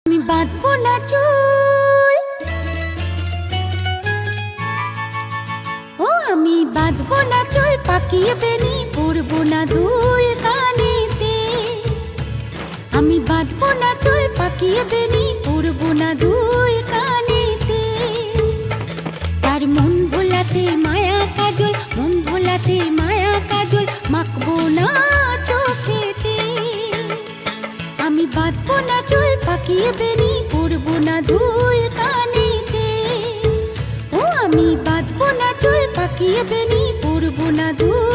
আমি বাঁধবো না চুল, ও আমি বাঁধবো না চুল, পাকিয়ে বেনি পরবো না দুল কানেতে। আমি বাঁধবো না চুল, পাকিয়ে বেনি পরবো না দুল কানেতে। তার মন ভোলাতে মায়া কাজল, মন ভোলাতে মায়া কাজল মাখবো না চোখেতে। আমি বাঁধবো না চুল, পাকিয়ে বেনি পরবো না দুল কানেতে। ও আমি বাঁধবো না চুল, পাকিয়ে বেনি পরবো না দুল